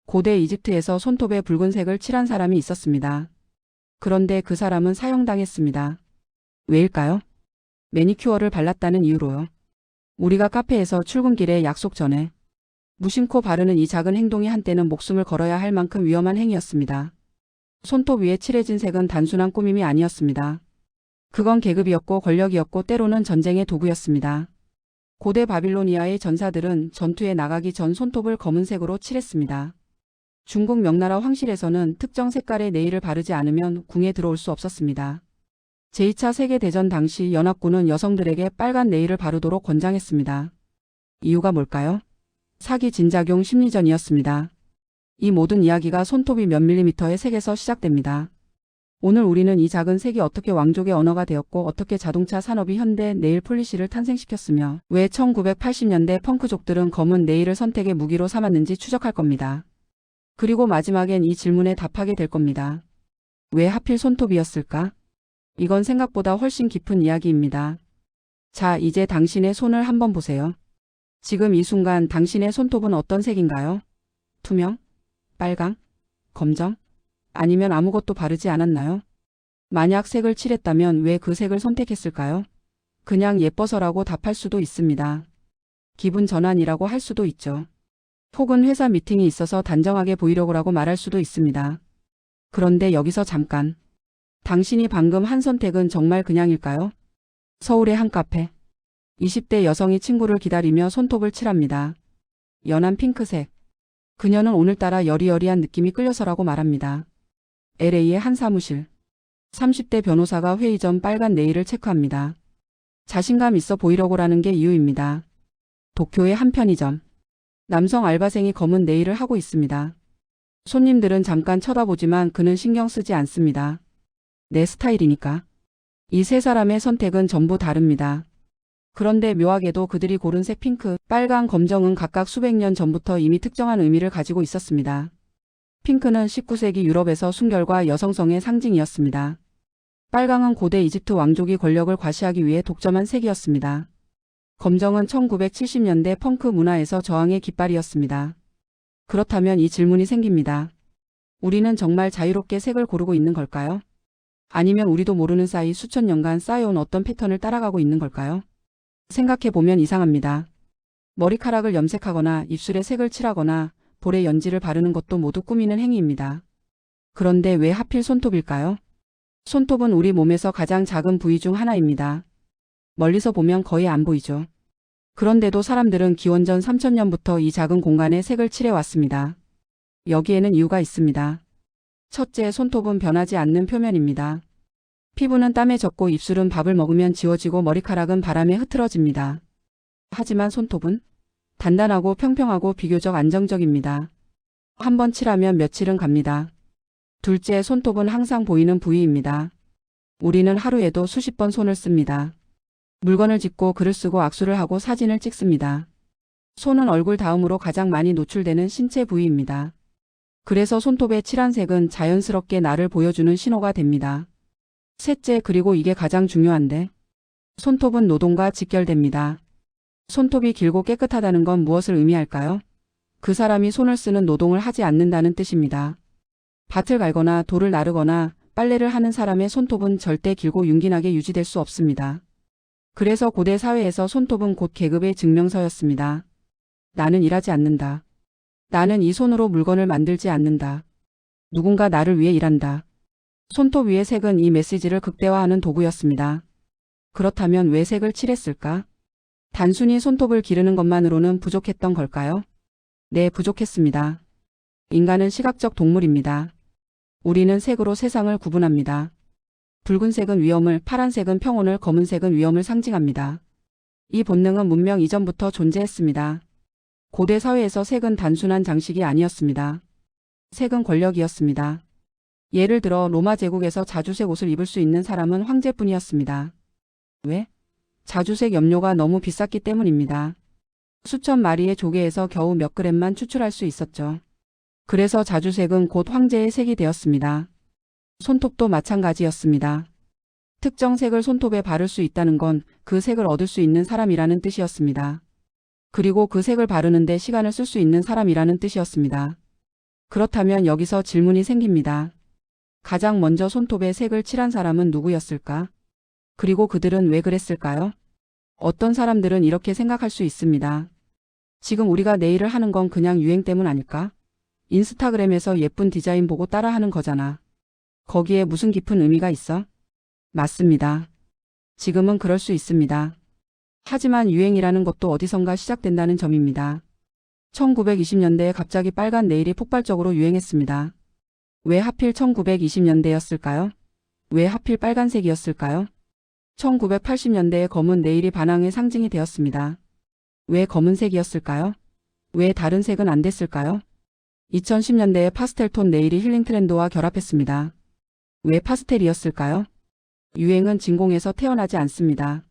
고대 이집트에서 손톱에 붉은색을 칠한 사람이 있었습니다. 그런데 그 사람은 사형당했습니다. 왜일까요? 매니큐어를 발랐다는 이유로요. 우리가 카페에서 출근길에 약속 전에 무심코 바르는 이 작은 행동이 한때는 목숨을 걸어야 할 만큼 위험한 행위였습니다. 손톱 위에 칠해진 색은 단순한 꾸밈이 아니었습니다. 그건 계급이었고 권력이었고 때로는 전쟁의 도구였습니다. 고대 바빌로니아의 전사들은 전투에 나가기 전 손톱을 검은색으로 칠했습니다. 중국 명나라 황실에서는 특정 색깔의 네일을 바르지 않으면 궁에 들어올 수 없었습니다. 제2차 세계대전 당시 연합군은 여성들에게 빨간 네일을 바르도록 권장했습니다. 이유가 뭘까요? 사기 진작용 심리전이었습니다. 이 모든 이야기가 손톱이 몇 밀리미터의 색에서 시작됩니다. 오늘 우리는 이 작은 색이 어떻게 왕족의 언어가 되었고 어떻게 자동차 산업이 현대 네일 폴리시를 탄생시켰으며 왜 1980년대 펑크족들은 검은 네일을 선택의 무기로 삼았는지 추적할 겁니다. 그리고 마지막엔 이 질문에 답하게 될 겁니다. 왜 하필 손톱이었을까? 이건 생각보다 훨씬 깊은 이야기입니다. 자, 이제 당신의 손을 한번 보세요. 지금 이 순간 당신의 손톱은 어떤 색인가요? 투명? 빨강? 검정? 아니면 아무것도 바르지 않았나요? 만약 색을 칠했다면 왜 그 색을 선택했을까요? 그냥 예뻐서라고 답할 수도 있습니다. 기분 전환이라고 할 수도 있죠. 혹은 회사 미팅이 있어서 단정하게 보이려고라고 말할 수도 있습니다. 그런데 여기서 잠깐. 당신이 방금 한 선택은 정말 그냥일까요? 서울의 한 카페. 20대 여성이 친구를 기다리며 손톱을 칠합니다. 연한 핑크색. 그녀는 오늘따라 여리여리한 느낌이 끌려서라고 말합니다. LA의 한 사무실. 30대 변호사가 회의 전 빨간 네일을 체크합니다. 자신감 있어 보이려고라는 게 이유입니다. 도쿄의 한 편의점. 남성 알바생이 검은 네일을 하고 있습니다. 손님들은 잠깐 쳐다보지만 그는 신경 쓰지 않습니다. 내 스타일이니까. 이 세 사람의 선택은 전부 다릅니다. 그런데 묘하게도 그들이 고른 색 핑크, 빨강, 검정은 각각 수백 년 전부터 이미 특정한 의미를 가지고 있었습니다. 핑크는 19세기 유럽에서 순결과 여성성의 상징이었습니다. 빨강은 고대 이집트 왕족이 권력을 과시하기 위해 독점한 색이었습니다. 검정은 1970년대 펑크 문화에서 저항의 깃발이었습니다. 그렇다면 이 질문이 생깁니다. 우리는 정말 자유롭게 색을 고르고 있는 걸까요? 아니면 우리도 모르는 사이 수천 년간 쌓여온 어떤 패턴을 따라가고 있는 걸까요? 생각해보면 이상합니다. 머리카락을 염색하거나 입술에 색을 칠하거나 볼에 연지를 바르는 것도 모두 꾸미는 행위입니다. 그런데 왜 하필 손톱일까요? 손톱은 우리 몸에서 가장 작은 부위 중 하나입니다. 멀리서 보면 거의 안 보이죠. 그런데도 사람들은 기원전 3000년부터 이 작은 공간에 색을 칠해왔습니다. 여기에는 이유가 있습니다. 첫째, 손톱은 변하지 않는 표면입니다. 피부는 땀에 젖고 입술은 밥을 먹으면 지워지고 머리카락은 바람에 흐트러집니다. 하지만 손톱은 단단하고 평평하고 비교적 안정적입니다. 한번 칠하면 며칠은 갑니다. 둘째, 손톱은 항상 보이는 부위입니다. 우리는 하루에도 수십 번 손을 씁니다. 물건을 짚고 글을 쓰고 악수를 하고 사진을 찍습니다. 손은 얼굴 다음으로 가장 많이 노출되는 신체 부위입니다. 그래서 손톱에 칠한 색은 자연스럽게 나를 보여주는 신호가 됩니다. 셋째, 그리고 이게 가장 중요한데, 손톱은 노동과 직결됩니다. 손톱이 길고 깨끗하다는 건 무엇을 의미할까요? 그 사람이 손을 쓰는 노동을 하지 않는다는 뜻입니다. 밭을 갈거나 돌을 나르거나 빨래를 하는 사람의 손톱은 절대 길고 윤기나게 유지될 수 없습니다. 그래서 고대 사회에서 손톱은 곧 계급의 증명서였습니다. 나는 일하지 않는다. 나는 이 손으로 물건을 만들지 않는다. 누군가 나를 위해 일한다. 손톱 위의 색은 이 메시지를 극대화하는 도구였습니다. 그렇다면 왜 색을 칠했을까? 단순히 손톱을 기르는 것만으로는 부족했던 걸까요? 네, 부족했습니다. 인간은 시각적 동물입니다. 우리는 색으로 세상을 구분합니다. 붉은색은 위험을, 파란색은 평온을, 검은색은 위험을 상징합니다. 이 본능은 문명 이전부터 존재했습니다. 고대 사회에서 색은 단순한 장식이 아니었습니다. 색은 권력이었습니다. 예를 들어 로마 제국에서 자주색 옷을 입을 수 있는 사람은 황제뿐이었습니다. 왜? 자주색 염료가 너무 비쌌기 때문입니다. 수천 마리의 조개에서 겨우 몇 그램만 추출할 수 있었죠. 그래서 자주색은 곧 황제의 색이 되었습니다. 손톱도 마찬가지였습니다. 특정 색을 손톱에 바를 수 있다는 건 그 색을 얻을 수 있는 사람이라는 뜻이었습니다. 그리고 그 색을 바르는데 시간을 쓸 수 있는 사람이라는 뜻이었습니다. 그렇다면 여기서 질문이 생깁니다. 가장 먼저 손톱에 색을 칠한 사람은 누구였을까? 그리고 그들은 왜 그랬을까요? 어떤 사람들은 이렇게 생각할 수 있습니다. 지금 우리가 네일을 하는 건 그냥 유행 때문 아닐까? 인스타그램에서 예쁜 디자인 보고 따라하는 거잖아. 거기에 무슨 깊은 의미가 있어? 맞습니다. 지금은 그럴 수 있습니다. 하지만 유행이라는 것도 어디선가 시작된다는 점입니다. 1920년대에 갑자기 빨간 네일이 폭발적으로 유행했습니다. 왜 하필 1920년대였을까요? 왜 하필 빨간색이었을까요? 1980년대에 검은 네일이 반항의 상징이 되었습니다. 왜 검은색이었을까요? 왜 다른 색은 안 됐을까요? 2010년대에 파스텔톤 네일이 힐링 트렌드와 결합했습니다. 왜 파스텔이었을까요? 유행은 진공에서 태어나지 않습니다.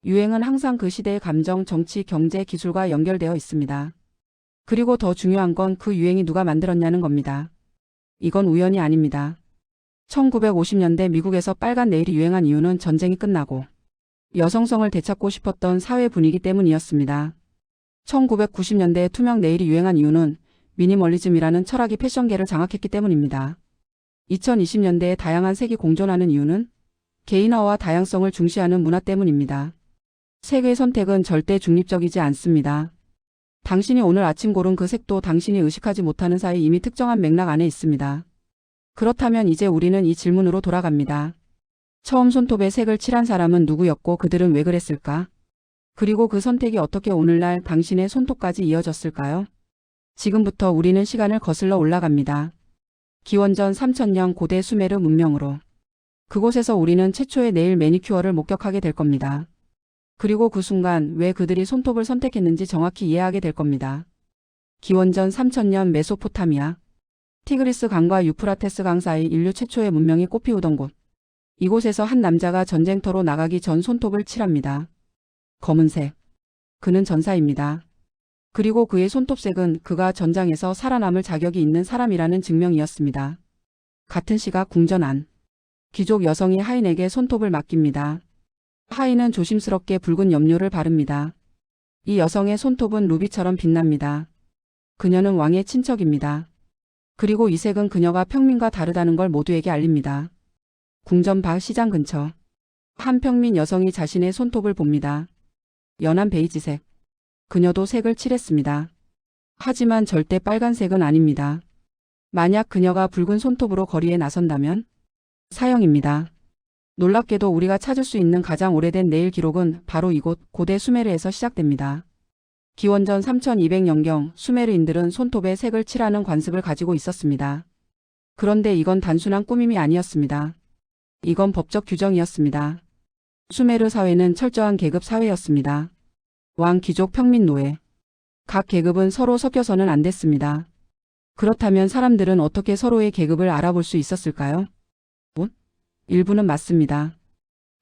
유행은 항상 그 시대의 감정, 정치, 경제, 기술과 연결되어 있습니다. 그리고 더 중요한 건 그 유행이 누가 만들었냐는 겁니다. 이건 우연이 아닙니다. 1950년대 미국에서 빨간 네일이 유행한 이유는 전쟁이 끝나고 여성성을 되찾고 싶었던 사회 분위기 때문이었습니다. 1990년대에 투명 네일이 유행한 이유는 미니멀리즘이라는 철학이 패션계를 장악했기 때문입니다. 2020년대에 다양한 색이 공존하는 이유는 개인화와 다양성을 중시하는 문화 때문입니다. 색의 선택은 절대 중립적이지 않습니다. 당신이 오늘 아침 고른 그 색도 당신이 의식하지 못하는 사이 이미 특정한 맥락 안에 있습니다. 그렇다면 이제 우리는 이 질문으로 돌아갑니다. 처음 손톱에 색을 칠한 사람은 누구였고 그들은 왜 그랬을까? 그리고 그 선택이 어떻게 오늘날 당신의 손톱까지 이어졌을까요? 지금부터 우리는 시간을 거슬러 올라갑니다. 기원전 3000년 고대 수메르 문명으로. 그곳에서 우리는 최초의 네일 매니큐어를 목격하게 될 겁니다. 그리고 그 순간 왜 그들이 손톱을 선택했는지 정확히 이해하게 될 겁니다. 기원전 3000년 메소포타미아. 티그리스 강과 유프라테스 강 사이 인류 최초의 문명이 꽃피우던 곳. 이곳에서 한 남자가 전쟁터로 나가기 전 손톱을 칠합니다. 검은색. 그는 전사입니다. 그리고 그의 손톱색은 그가 전장에서 살아남을 자격이 있는 사람이라는 증명이었습니다. 같은 시각 궁전 안. 귀족 여성이 하인에게 손톱을 맡깁니다. 하인은 조심스럽게 붉은 염료를 바릅니다. 이 여성의 손톱은 루비처럼 빛납니다. 그녀는 왕의 친척입니다. 그리고 이 색은 그녀가 평민과 다르다는 걸 모두에게 알립니다. 궁전 밖 시장 근처. 한 평민 여성이 자신의 손톱을 봅니다. 연한 베이지색. 그녀도 색을 칠했습니다. 하지만 절대 빨간색은 아닙니다. 만약 그녀가 붉은 손톱으로 거리에 나선다면? 사형입니다. 놀랍게도 우리가 찾을 수 있는 가장 오래된 네일 기록은 바로 이곳 고대 수메르에서 시작됩니다. 기원전 3200년경 수메르인들은 손톱에 색을 칠하는 관습을 가지고 있었습니다. 그런데 이건 단순한 꾸밈이 아니었습니다. 이건 법적 규정이었습니다. 수메르 사회는 철저한 계급 사회였습니다. 왕, 귀족, 평민, 노예. 각 계급은 서로 섞여서는 안 됐습니다. 그렇다면 사람들은 어떻게 서로의 계급을 알아볼 수 있었을까요? 옷? 일부는 맞습니다.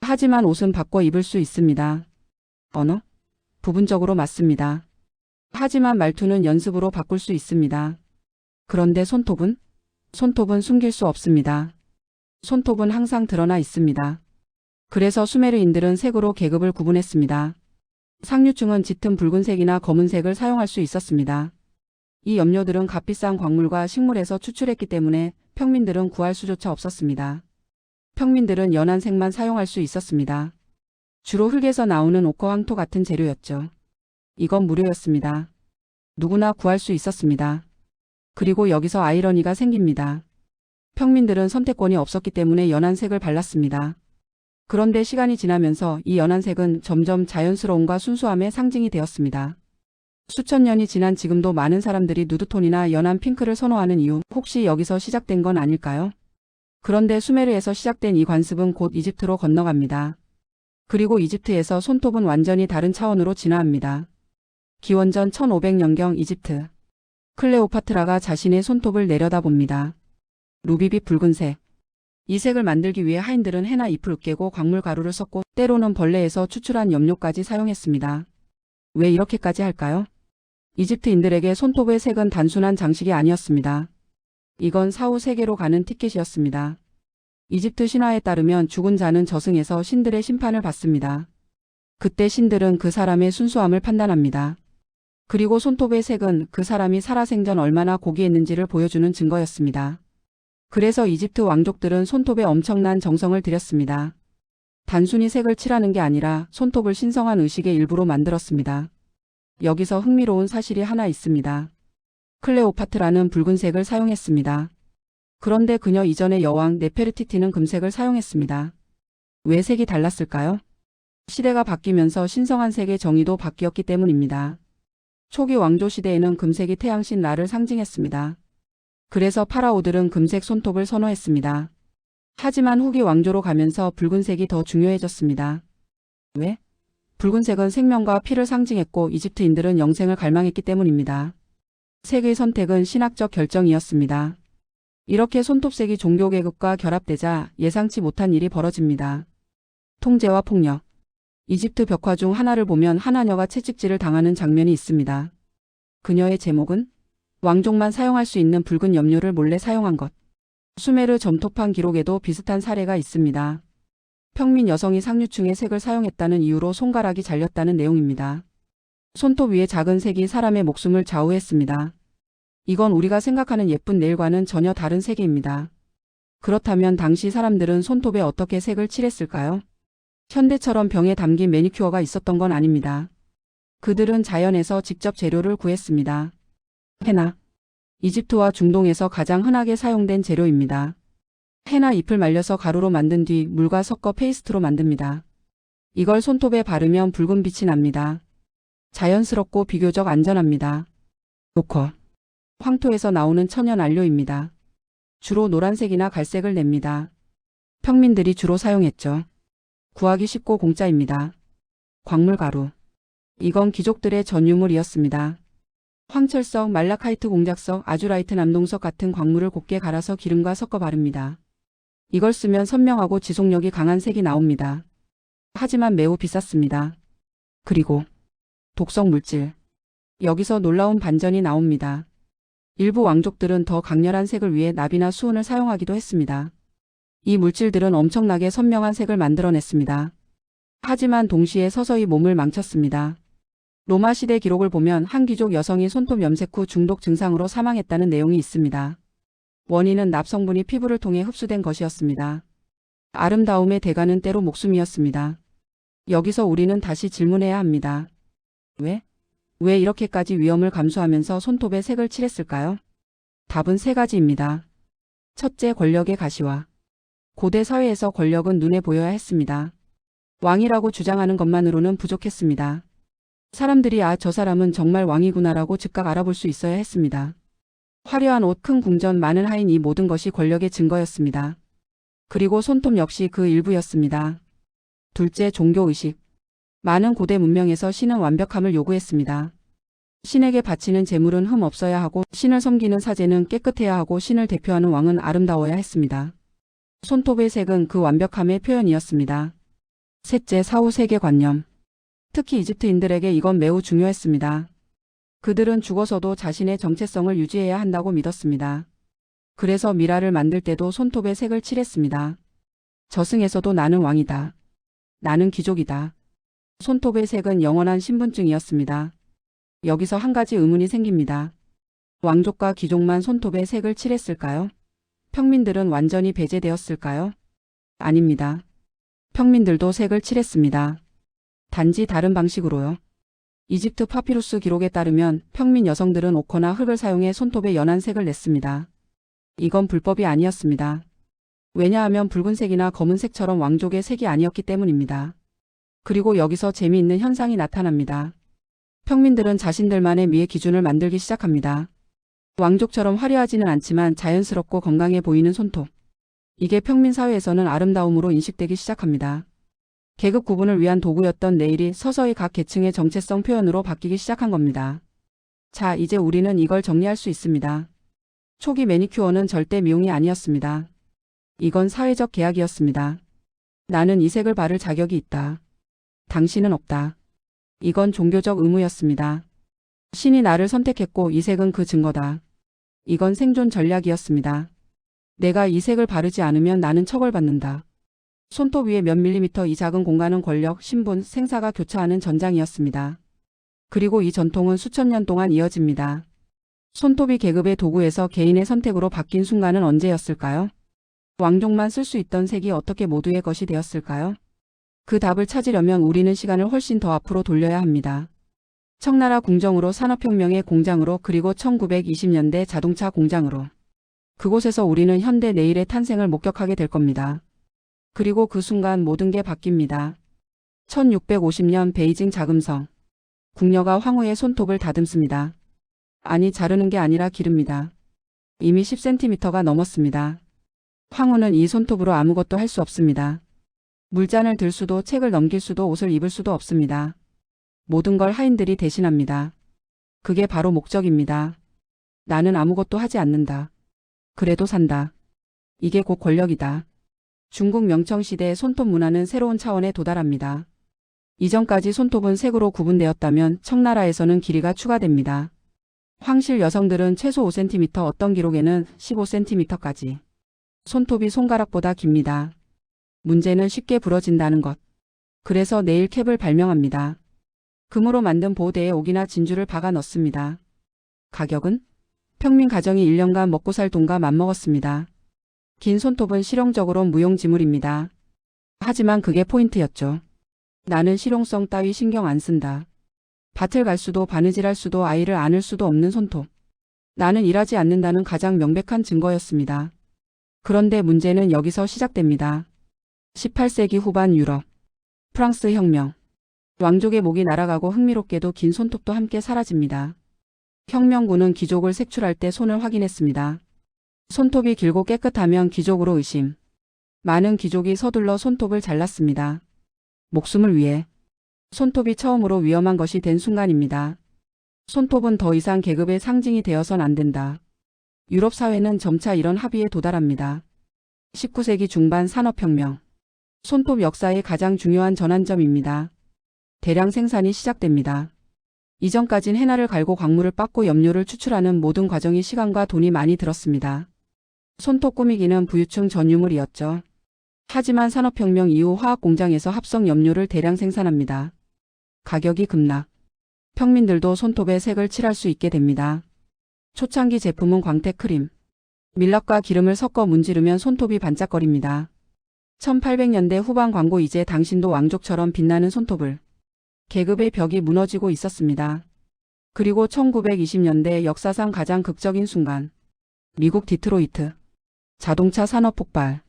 하지만 옷은 바꿔 입을 수 있습니다. 언어? 부분적으로 맞습니다. 하지만 말투는 연습으로 바꿀 수 있습니다. 그런데 손톱은? 손톱은 숨길 수 없습니다. 손톱은 항상 드러나 있습니다. 그래서 수메르인들은 색으로 계급을 구분했습니다. 상류층은 짙은 붉은색이나 검은색을 사용할 수 있었습니다. 이 염료들은 값비싼 광물과 식물에서 추출했기 때문에 평민들은 구할 수조차 없었습니다. 평민들은 연한 색만 사용할 수 있었습니다. 주로 흙에서 나오는 오커 황토 같은 재료였죠. 이건 무료였습니다. 누구나 구할 수 있었습니다. 그리고 여기서 아이러니가 생깁니다. 평민들은 선택권이 없었기 때문에 연한 색을 발랐습니다. 그런데 시간이 지나면서 이 연한 색은 점점 자연스러움과 순수함의 상징이 되었습니다. 수천 년이 지난 지금도 많은 사람들이 누드톤이나 연한 핑크를 선호하는 이유, 혹시 여기서 시작된 건 아닐까요? 그런데 수메르에서 시작된 이 관습은 곧 이집트로 건너갑니다. 그리고 이집트에서 손톱은 완전히 다른 차원으로 진화합니다. 기원전 1500년경 이집트. 클레오파트라가 자신의 손톱을 내려다봅니다. 루비빛 붉은색. 이 색을 만들기 위해 하인들은 해나 잎을 으깨고 광물 가루를 썼고 때로는 벌레에서 추출한 염료까지 사용했습니다. 왜 이렇게까지 할까요? 이집트인들에게 손톱의 색은 단순한 장식이 아니었습니다. 이건 사후 세계로 가는 티켓이었습니다. 이집트 신화에 따르면 죽은 자는 저승에서 신들의 심판을 받습니다. 그때 신들은 그 사람의 순수함을 판단합니다. 그리고 손톱의 색은 그 사람이 살아생전 얼마나 고귀했는지를 보여주는 증거였습니다. 그래서 이집트 왕족들은 손톱에 엄청난 정성을 들였습니다. 단순히 색을 칠하는 게 아니라 손톱을 신성한 의식의 일부로 만들었습니다. 여기서 흥미로운 사실이 하나 있습니다. 클레오파트라는 붉은색을 사용했습니다. 그런데 그녀 이전의 여왕 네페르티티는 금색을 사용했습니다. 왜 색이 달랐을까요? 시대가 바뀌면서 신성한 색의 정의도 바뀌었기 때문입니다. 초기 왕조 시대에는 금색이 태양신 라를 상징했습니다. 그래서 파라오들은 금색 손톱을 선호했습니다. 하지만 후기 왕조로 가면서 붉은색이 더 중요해졌습니다. 왜? 붉은색은 생명과 피를 상징했고 이집트인들은 영생을 갈망했기 때문입니다. 색의 선택은 신학적 결정이었습니다. 이렇게 손톱색이 종교 계급과 결합되자 예상치 못한 일이 벌어집니다. 통제와 폭력. 이집트 벽화 중 하나를 보면 하나녀가 채찍질을 당하는 장면이 있습니다. 그녀의 제목은 왕족만 사용할 수 있는 붉은 염료를 몰래 사용한 것. 수메르 점토판 기록에도 비슷한 사례가 있습니다. 평민 여성이 상류층의 색을 사용했다는 이유로 손가락이 잘렸다는 내용입니다. 손톱 위의 작은 색이 사람의 목숨을 좌우했습니다. 이건 우리가 생각하는 예쁜 네일과는 전혀 다른 세계입니다. 그렇다면 당시 사람들은 손톱에 어떻게 색을 칠했을까요? 현대처럼 병에 담긴 매니큐어가 있었던 건 아닙니다. 그들은 자연에서 직접 재료를 구했습니다. 헤나. 이집트와 중동에서 가장 흔하게 사용된 재료입니다. 헤나 잎을 말려서 가루로 만든 뒤 물과 섞어 페이스트로 만듭니다. 이걸 손톱에 바르면 붉은 빛이 납니다. 자연스럽고 비교적 안전합니다. 노커. 황토에서 나오는 천연 안료입니다. 주로 노란색이나 갈색을 냅니다. 평민들이 주로 사용했죠. 구하기 쉽고 공짜입니다. 광물가루. 이건 귀족들의 전유물이었습니다. 황철석, 말라카이트, 공작석, 아주라이트, 남동석 같은 광물을 곱게 갈아서 기름과 섞어 바릅니다. 이걸 쓰면 선명하고 지속력이 강한 색이 나옵니다. 하지만 매우 비쌌습니다. 그리고 독성 물질. 여기서 놀라운 반전이 나옵니다. 일부 왕족들은 더 강렬한 색을 위해 납이나 수은을 사용하기도 했습니다. 이 물질들은 엄청나게 선명한 색을 만들어냈습니다. 하지만 동시에 서서히 몸을 망쳤습니다. 로마 시대 기록을 보면 한 귀족 여성이 손톱 염색 후 중독 증상으로 사망했다는 내용이 있습니다. 원인은 납 성분이 피부를 통해 흡수된 것이었습니다. 아름다움의 대가는 때로 목숨이었습니다. 여기서 우리는 다시 질문해야 합니다. 왜? 왜 이렇게까지 위험을 감수하면서 손톱에 색을 칠했을까요? 답은 세 가지입니다. 첫째, 권력의 가시화. 고대 사회에서 권력은 눈에 보여야 했습니다. 왕이라고 주장하는 것만으로는 부족했습니다. 사람들이 저 사람은 정말 왕이구나라고 즉각 알아볼 수 있어야 했습니다. 화려한 옷, 큰 궁전, 많은 하인, 이 모든 것이 권력의 증거였습니다. 그리고 손톱 역시 그 일부였습니다. 둘째, 종교의식. 많은 고대 문명에서 신은 완벽함을 요구했습니다. 신에게 바치는 제물은 흠 없어야 하고 신을 섬기는 사제는 깨끗해야 하고 신을 대표하는 왕은 아름다워야 했습니다. 손톱의 색은 그 완벽함의 표현이었습니다. 셋째, 사후 세계관념. 특히 이집트인들에게 이건 매우 중요했습니다. 그들은 죽어서도 자신의 정체성을 유지해야 한다고 믿었습니다. 그래서 미라를 만들 때도 손톱에 색을 칠했습니다. 저승에서도 나는 왕이다. 나는 귀족이다. 손톱의 색은 영원한 신분증이었습니다. 여기서 한 가지 의문이 생깁니다. 왕족과 귀족만 손톱에 색을 칠했을까요? 평민들은 완전히 배제되었을까요? 아닙니다. 평민들도 색을 칠했습니다. 단지 다른 방식으로요. 이집트 파피루스 기록에 따르면 평민 여성들은 오커나 흙을 사용해 손톱에 연한 색을 냈습니다. 이건 불법이 아니었습니다. 왜냐하면 붉은색이나 검은색처럼 왕족의 색이 아니었기 때문입니다. 그리고 여기서 재미있는 현상이 나타납니다. 평민들은 자신들만의 미의 기준을 만들기 시작합니다. 왕족처럼 화려하지는 않지만 자연스럽고 건강해 보이는 손톱. 이게 평민 사회에서는 아름다움으로 인식되기 시작합니다. 계급 구분을 위한 도구였던 네일이 서서히 각 계층의 정체성 표현으로 바뀌기 시작한 겁니다. 자, 이제 우리는 이걸 정리할 수 있습니다. 초기 매니큐어는 절대 미용이 아니었습니다. 이건 사회적 계약이었습니다. 나는 이 색을 바를 자격이 있다. 당신은 없다. 이건 종교적 의무였습니다. 신이 나를 선택했고 이 색은 그 증거다. 이건 생존 전략이었습니다. 내가 이 색을 바르지 않으면 나는 처벌받는다. 손톱 위에 몇 밀리미터 이 작은 공간은 권력, 신분, 생사가 교차하는 전장이었습니다. 그리고 이 전통은 수천 년 동안 이어집니다. 손톱이 계급의 도구에서 개인의 선택으로 바뀐 순간은 언제였을까요? 왕족만 쓸 수 있던 색이 어떻게 모두의 것이 되었을까요? 그 답을 찾으려면 우리는 시간을 훨씬 더 앞으로 돌려야 합니다. 청나라 궁정으로 산업혁명의 공장으로 그리고 1920년대 자동차 공장으로. 그곳에서 우리는 현대 내일의 탄생을 목격하게 될 겁니다. 그리고 그 순간 모든 게 바뀝니다. 1650년 베이징 자금성. 궁녀가 황후의 손톱을 다듬습니다. 아니 자르는 게 아니라 기릅니다. 이미 10cm가 넘었습니다. 황후는 이 손톱으로 아무것도 할 수 없습니다. 물잔을 들 수도 책을 넘길 수도 옷을 입을 수도 없습니다. 모든 걸 하인들이 대신합니다. 그게 바로 목적입니다. 나는 아무것도 하지 않는다. 그래도 산다. 이게 곧 권력이다. 중국 명청시대의 손톱 문화는 새로운 차원에 도달합니다. 이전까지 손톱은 색으로 구분되었다면 청나라에서는 길이가 추가됩니다. 황실 여성들은 최소 5cm, 어떤 기록에는 15cm까지. 손톱이 손가락보다 깁니다. 문제는 쉽게 부러진다는 것. 그래서 네일 캡을 발명합니다. 금으로 만든 보호대에 옥이나 진주를 박아 넣습니다. 가격은? 평민 가정이 1년간 먹고 살 돈과 맞먹었습니다. 긴 손톱은 실용적으로 무용지물입니다. 하지만 그게 포인트였죠. 나는 실용성 따위 신경 안 쓴다. 밭을 갈 수도 바느질할 수도 아이를 안을 수도 없는 손톱. 나는 일하지 않는다는 가장 명백한 증거였습니다. 그런데 문제는 여기서 시작됩니다. 18세기 후반 유럽. 프랑스 혁명. 왕족의 목이 날아가고 흥미롭게도 긴 손톱도 함께 사라집니다. 혁명군은 귀족을 색출할 때 손을 확인했습니다. 손톱이 길고 깨끗하면 귀족으로 의심. 많은 귀족이 서둘러 손톱을 잘랐습니다. 목숨을 위해. 손톱이 처음으로 위험한 것이 된 순간입니다. 손톱은 더 이상 계급의 상징이 되어선 안 된다. 유럽 사회는 점차 이런 합의에 도달합니다. 19세기 중반 산업혁명. 손톱 역사의 가장 중요한 전환점입니다. 대량 생산이 시작됩니다. 이전까진 해나를 갈고 광물을 빻고 염료를 추출하는 모든 과정이 시간과 돈이 많이 들었습니다. 손톱 꾸미기는 부유층 전유물이었죠. 하지만 산업혁명 이후 화학공장에서 합성 염료를 대량 생산합니다. 가격이 급락. 평민들도 손톱에 색을 칠할 수 있게 됩니다. 초창기 제품은 광택 크림. 밀랍과 기름을 섞어 문지르면 손톱이 반짝거립니다. 1800년대 후반 광고. 이제 당신도 왕족처럼 빛나는 손톱을. 계급의 벽이 무너지고 있었습니다. 그리고 1920년대 역사상 가장 극적인 순간. 미국 디트로이트. 자동차 산업 폭발.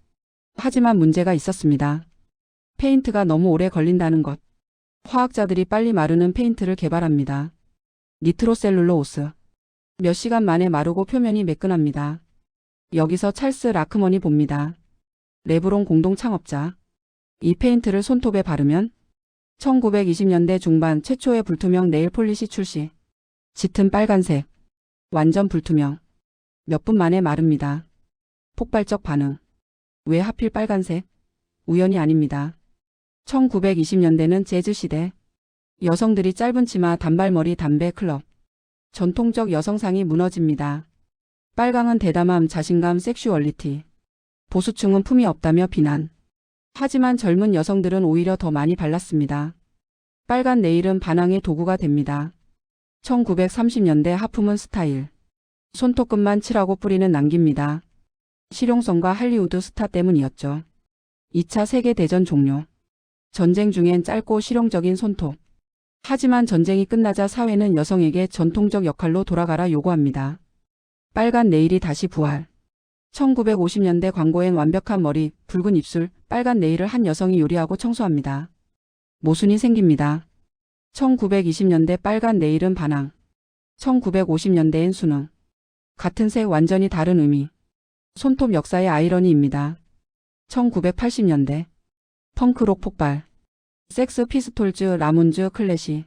하지만 문제가 있었습니다. 페인트가 너무 오래 걸린다는 것. 화학자들이 빨리 마르는 페인트를 개발합니다. 니트로셀룰로오스. 몇 시간 만에 마르고 표면이 매끈합니다. 여기서 찰스 라크먼이 봅니다. 레브론 공동 창업자. 이 페인트를 손톱에 바르면 1920년대 중반 최초의 불투명 네일 폴리시 출시. 짙은 빨간색. 완전 불투명. 몇 분 만에 마릅니다. 폭발적 반응. 왜 하필 빨간색? 우연이 아닙니다. 1920년대는 재즈 시대. 여성들이 짧은 치마, 단발머리, 담배, 클럽. 전통적 여성상이 무너집니다. 빨강은 대담함, 자신감, 섹슈얼리티. 보수층은 품이 없다며 비난. 하지만 젊은 여성들은 오히려 더 많이 발랐습니다. 빨간 네일은 반항의 도구가 됩니다. 1930년대 하프문 스타일. 손톱끝만 칠하고 뿌리는 남깁니다. 실용성과 할리우드 스타 때문이었죠. 2차 세계대전 종료. 전쟁 중엔 짧고 실용적인 손톱. 하지만 전쟁이 끝나자 사회는 여성에게 전통적 역할로 돌아가라 요구합니다. 빨간 네일이 다시 부활. 1950년대 광고엔 완벽한 머리, 붉은 입술, 빨간 네일을 한 여성이 요리하고 청소합니다. 모순이 생깁니다. 1920년대 빨간 네일은 반항. 1950년대엔 수능. 같은 색 완전히 다른 의미. 손톱 역사의 아이러니입니다. 1980년대. 펑크록 폭발. 섹스 피스톨즈, 라몬즈, 클래시.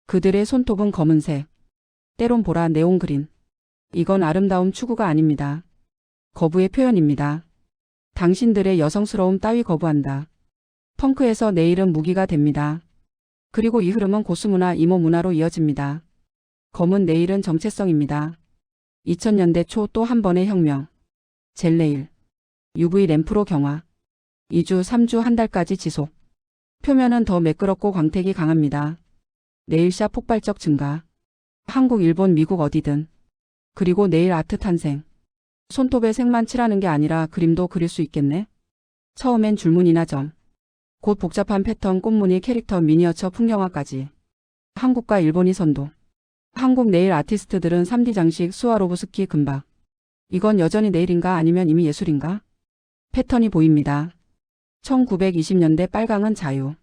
그들의 손톱은 검은색. 때론 보라, 네온 그린. 이건 아름다움 추구가 아닙니다. 거부의 표현입니다. 당신들의 여성스러움 따위 거부한다. 펑크에서 네일은 무기가 됩니다. 그리고 이 흐름은 고수문화, 이모 문화로 이어집니다. 검은 네일은 정체성입니다. 2000년대 초 또 한 번의 혁명. 젤네일. UV 램프로 경화. 2주, 3주, 한 달까지 지속. 표면은 더 매끄럽고 광택이 강합니다. 네일샵 폭발적 증가. 한국, 일본, 미국 어디든. 그리고 네일 아트 탄생. 손톱에 색만 칠하는 게 아니라 그림도 그릴 수 있겠네. 처음엔 줄무늬나 점. 곧 복잡한 패턴, 꽃무늬, 캐릭터, 미니어처, 풍경화까지. 한국과 일본이 선도. 한국 네일 아티스트들은 3D 장식, 스와로브스키, 금박. 이건 여전히 네일인가 아니면 이미 예술인가? 패턴이 보입니다. 1920년대 빨강은 자유.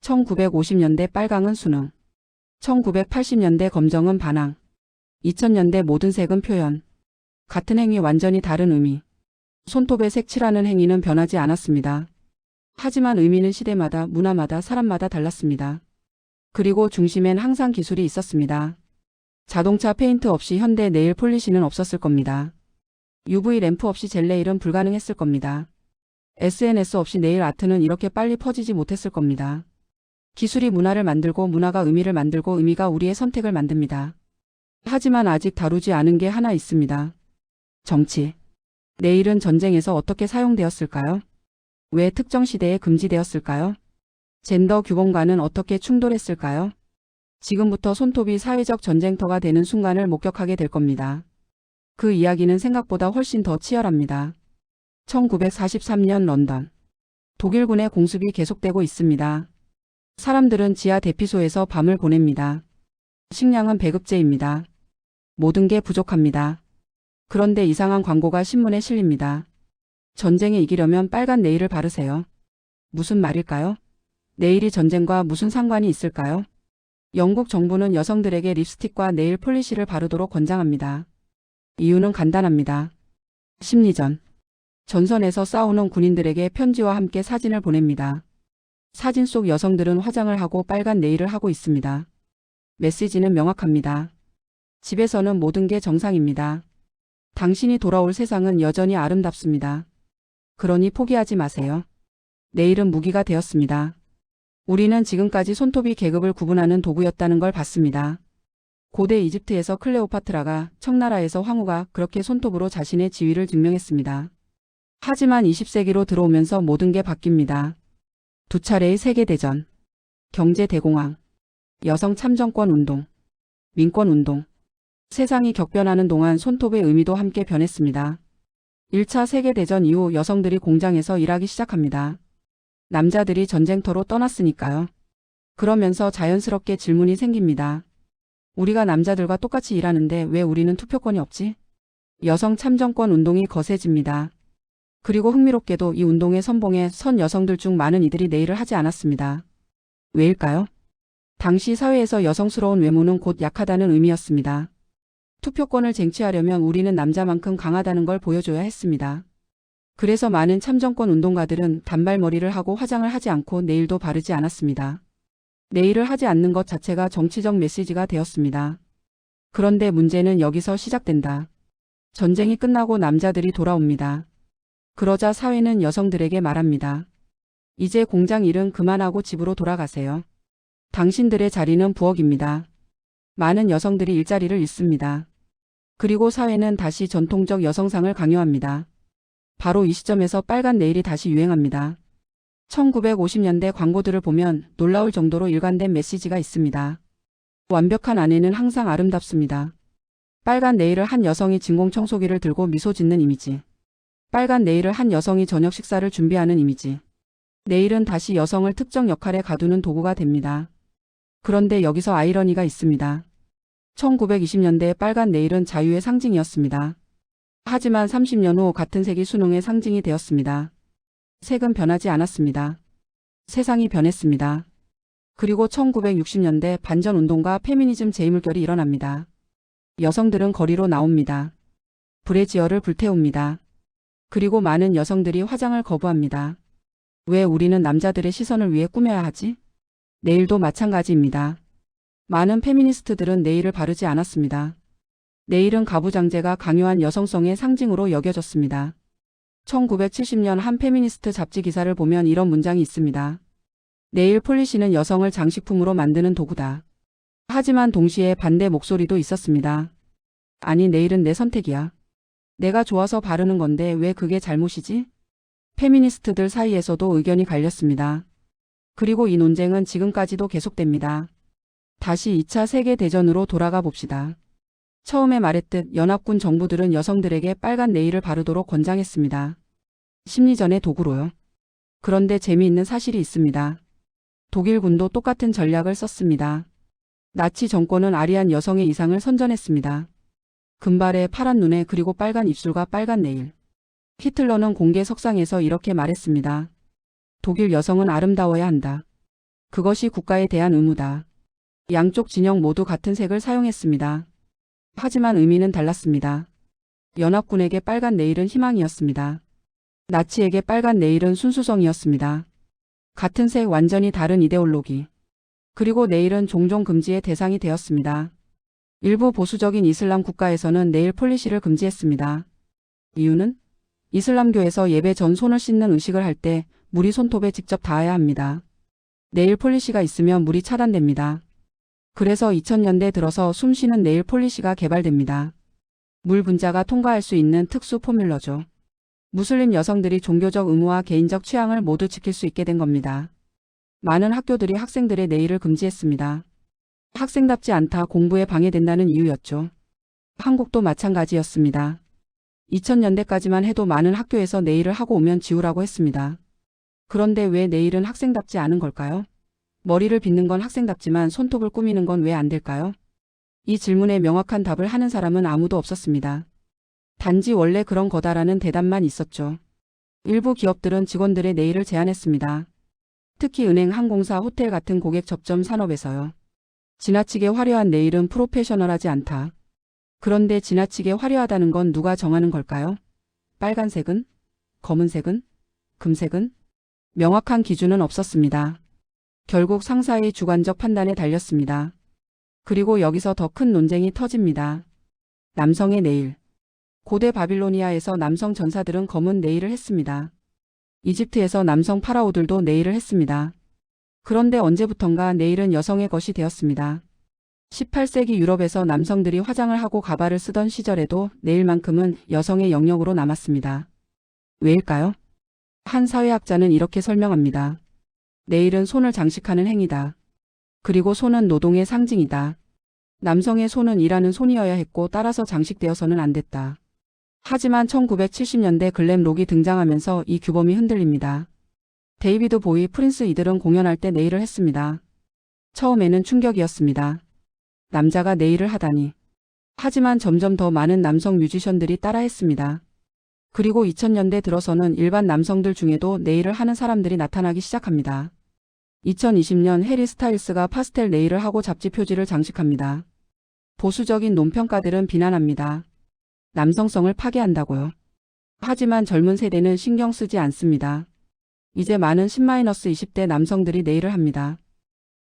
1950년대 빨강은 수능. 1980년대 검정은 반항. 2000년대 모든 색은 표현. 같은 행위 완전히 다른 의미. 손톱에 색 칠하는 행위는 변하지 않았습니다. 하지만 의미는 시대마다, 문화마다, 사람마다 달랐습니다. 그리고 중심엔 항상 기술이 있었습니다. 자동차 페인트 없이 현대 네일 폴리시는 없었을 겁니다. UV 램프 없이 젤 네일은 불가능했을 겁니다. SNS 없이 네일 아트는 이렇게 빨리 퍼지지 못했을 겁니다. 기술이 문화를 만들고 문화가 의미를 만들고 의미가 우리의 선택을 만듭니다. 하지만 아직 다루지 않은 게 하나 있습니다. 정치. 네일은 전쟁에서 어떻게 사용되었을까요? 왜 특정 시대에 금지되었을까요? 젠더 규범과는 어떻게 충돌했을까요? 지금부터 손톱이 사회적 전쟁터가 되는 순간을 목격하게 될 겁니다. 그 이야기는 생각보다 훨씬 더 치열합니다. 1943년 런던. 독일군의 공습이 계속되고 있습니다. 사람들은 지하 대피소에서 밤을 보냅니다. 식량은 배급제입니다. 모든 게 부족합니다. 그런데 이상한 광고가 신문에 실립니다. 전쟁에 이기려면 빨간 네일을 바르세요. 무슨 말일까요? 네일이 전쟁과 무슨 상관이 있을까요? 영국 정부는 여성들에게 립스틱과 네일 폴리시를 바르도록 권장합니다. 이유는 간단합니다. 심리전. 전선에서 싸우는 군인들에게 편지와 함께 사진을 보냅니다. 사진 속 여성들은 화장을 하고 빨간 네일을 하고 있습니다. 메시지는 명확합니다. 집에서는 모든 게 정상입니다. 당신이 돌아올 세상은 여전히 아름답습니다. 그러니 포기하지 마세요. 네일은 무기가 되었습니다. 우리는 지금까지 손톱이 계급을 구분하는 도구였다는 걸 봤습니다. 고대 이집트에서 클레오파트라가, 청나라에서 황후가 그렇게 손톱으로 자신의 지위를 증명했습니다. 하지만 20세기로 들어오면서 모든 게 바뀝니다. 두 차례의 세계대전, 경제대공황, 여성 참정권 운동, 민권 운동. 세상이 격변하는 동안 손톱의 의미도 함께 변했습니다. 1차 세계대전 이후 여성들이 공장에서 일하기 시작합니다. 남자들이 전쟁터로 떠났으니까요. 그러면서 자연스럽게 질문이 생깁니다. 우리가 남자들과 똑같이 일하는데 왜 우리는 투표권이 없지? 여성 참정권 운동이 거세집니다. 그리고 흥미롭게도 이 운동의 선봉에 선 여성들 중 많은 이들이 네일을 하지 않았습니다. 왜일까요? 당시 사회에서 여성스러운 외모는 곧 약하다는 의미였습니다. 투표권을 쟁취하려면 우리는 남자만큼 강하다는 걸 보여줘야 했습니다. 그래서 많은 참정권 운동가들은 단발머리를 하고 화장을 하지 않고 네일도 바르지 않았습니다. 네일을 하지 않는 것 자체가 정치적 메시지가 되었습니다. 그런데 문제는 여기서 시작된다. 전쟁이 끝나고 남자들이 돌아옵니다. 그러자 사회는 여성들에게 말합니다. 이제 공장 일은 그만하고 집으로 돌아가세요. 당신들의 자리는 부엌입니다. 많은 여성들이 일자리를 잃습니다. 그리고 사회는 다시 전통적 여성상을 강요합니다. 바로 이 시점에서 빨간 네일이 다시 유행합니다. 1950년대 광고들을 보면 놀라울 정도로 일관된 메시지가 있습니다. 완벽한 아내는 항상 아름답습니다. 빨간 네일을 한 여성이 진공청소기를 들고 미소 짓는 이미지. 빨간 네일을 한 여성이 저녁 식사를 준비하는 이미지. 네일은 다시 여성을 특정 역할에 가두는 도구가 됩니다. 그런데 여기서 아이러니가 있습니다. 1920년대 빨간 네일은 자유의 상징이었습니다. 하지만 30년 후 같은 색이 수능의 상징이 되었습니다. 색은 변하지 않았습니다. 세상이 변했습니다. 그리고 1960년대 반전운동과 페미니즘 재물결이 일어납니다. 여성들은 거리로 나옵니다. 브래지어를 불태웁니다. 그리고 많은 여성들이 화장을 거부합니다. 왜 우리는 남자들의 시선을 위해 꾸며야 하지? 네일도 마찬가지입니다. 많은 페미니스트들은 네일을 바르지 않았습니다. 네일은 가부장제가 강요한 여성성의 상징으로 여겨졌습니다. 1970년 한 페미니스트 잡지 기사를 보면 이런 문장이 있습니다. 네일 폴리시는 여성을 장식품으로 만드는 도구다. 하지만 동시에 반대 목소리도 있었습니다. 아니, 네일은 내 선택이야. 내가 좋아서 바르는 건데 왜 그게 잘못이지? 페미니스트들 사이에서도 의견이 갈렸습니다. 그리고 이 논쟁은 지금까지도 계속됩니다. 다시 2차 세계대전으로 돌아가 봅시다. 처음에 말했듯 연합군 정부들은 여성들에게 빨간 네일을 바르도록 권장했습니다. 심리전의 도구로요. 그런데 재미있는 사실이 있습니다. 독일군도 똑같은 전략을 썼습니다. 나치 정권은 아리안 여성의 이상을 선전했습니다. 금발에 파란 눈에 그리고 빨간 입술과 빨간 네일. 히틀러는 공개 석상에서 이렇게 말했습니다. 독일 여성은 아름다워야 한다. 그것이 국가에 대한 의무다. 양쪽 진영 모두 같은 색을 사용했습니다. 하지만 의미는 달랐습니다. 연합군에게 빨간 네일은 희망이었습니다. 나치에게 빨간 네일은 순수성이었습니다. 같은 색 완전히 다른 이데올로기. 그리고 네일은 종종 금지의 대상이 되었습니다. 일부 보수적인 이슬람 국가에서는 네일 폴리시를 금지했습니다. 이유는 이슬람교에서 예배 전 손을 씻는 의식을 할 때 물이 손톱에 직접 닿아야 합니다. 네일 폴리시가 있으면 물이 차단됩니다. 그래서 2000년대 들어서 숨쉬는 네일 폴리시가 개발됩니다. 물 분자가 통과할 수 있는 특수 포뮬러죠. 무슬림 여성들이 종교적 의무와 개인적 취향을 모두 지킬 수 있게 된 겁니다. 많은 학교들이 학생들의 네일을 금지했습니다. 학생답지 않다, 공부에 방해된다는 이유였죠. 한국도 마찬가지였습니다. 2000년대까지만 해도 많은 학교에서 네일을 하고 오면 지우라고 했습니다. 그런데 왜 네일은 학생답지 않은 걸까요? 머리를 빗는 건 학생답지만 손톱을 꾸미는 건 왜 안 될까요? 이 질문에 명확한 답을 하는 사람은 아무도 없었습니다. 단지 원래 그런 거다라는 대답만 있었죠. 일부 기업들은 직원들의 네일을 제한했습니다. 특히 은행, 항공사, 호텔 같은 고객 접점 산업에서요. 지나치게 화려한 네일은 프로페셔널하지 않다. 그런데 지나치게 화려하다는 건 누가 정하는 걸까요? 빨간색은? 검은색은? 금색은? 명확한 기준은 없었습니다. 결국 상사의 주관적 판단에 달렸습니다. 그리고 여기서 더 큰 논쟁이 터집니다. 남성의 네일. 고대 바빌로니아에서 남성 전사들은 검은 네일을 했습니다. 이집트에서 남성 파라오들도 네일을 했습니다. 그런데 언제부턴가 네일은 여성의 것이 되었습니다. 18세기 유럽에서 남성들이 화장을 하고 가발을 쓰던 시절에도 네일만큼은 여성의 영역으로 남았습니다. 왜일까요? 한 사회학자는 이렇게 설명합니다. 네일은 손을 장식하는 행위다. 그리고 손은 노동의 상징이다. 남성의 손은 일하는 손이어야 했고 따라서 장식되어서는 안 됐다. 하지만 1970년대 글램 록이 등장하면서 이 규범이 흔들립니다. 데이비드 보이, 프린스 이들은 공연할 때 네일을 했습니다. 처음에는 충격이었습니다. 남자가 네일을 하다니. 하지만 점점 더 많은 남성 뮤지션들이 따라했습니다. 그리고 2000년대 들어서는 일반 남성들 중에도 네일을 하는 사람들이 나타나기 시작합니다. 2020년 해리 스타일스가 파스텔 네일을 하고 잡지 표지를 장식합니다. 보수적인 논평가들은 비난합니다. 남성성을 파괴한다고요. 하지만 젊은 세대는 신경 쓰지 않습니다. 이제 많은 10-20대 남성들이 네일을 합니다.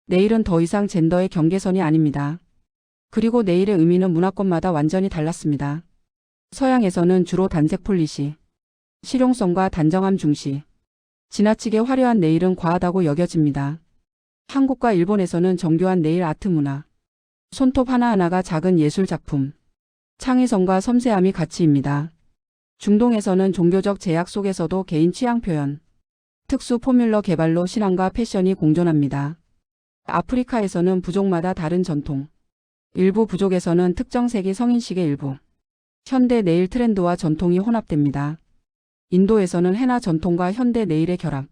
네일은 더 이상 젠더의 경계선이 아닙니다. 그리고 네일의 의미는 문화권마다 완전히 달랐습니다. 서양에서는 주로 단색 폴리시, 실용성과 단정함 중시, 지나치게 화려한 네일은 과하다고 여겨집니다. 한국과 일본에서는 정교한 네일 아트 문화, 손톱 하나하나가 작은 예술 작품, 창의성과 섬세함이 가치입니다. 중동에서는 종교적 제약 속에서도 개인 취향 표현, 특수 포뮬러 개발로 신앙과 패션이 공존합니다. 아프리카에서는 부족마다 다른 전통, 일부 부족에서는 특정 색이 성인식의 일부, 현대 네일 트렌드와 전통이 혼합됩니다. 인도에서는 헤나 전통과 현대 네일의 결합,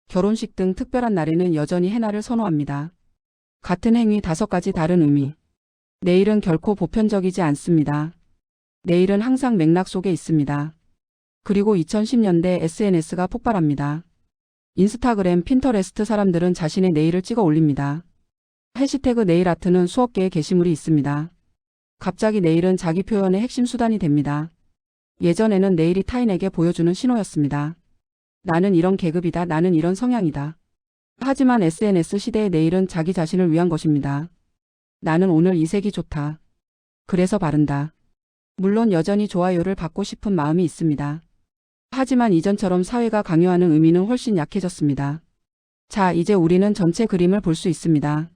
결혼식 등 특별한 날에는 여전히 헤나를 선호합니다. 같은 행위 5가지 다른 의미. 네일은 결코 보편적이지 않습니다. 네일은 항상 맥락 속에 있습니다. 그리고 2010년대 SNS가 폭발합니다. 인스타그램, 핀터레스트 사람들은 자신의 네일을 찍어 올립니다. 해시태그 네일 아트는 수억 개의 게시물이 있습니다. 갑자기 네일은 자기 표현의 핵심 수단이 됩니다. 예전에는 네일이 타인에게 보여주는 신호였습니다. 나는 이런 계급이다. 나는 이런 성향이다. 하지만 SNS 시대의 네일은 자기 자신을 위한 것입니다. 나는 오늘 이 색이 좋다. 그래서 바른다. 물론 여전히 좋아요를 받고 싶은 마음이 있습니다. 하지만 이전처럼 사회가 강요하는 의미는 훨씬 약해졌습니다. 자, 이제 우리는 전체 그림을 볼 수 있습니다.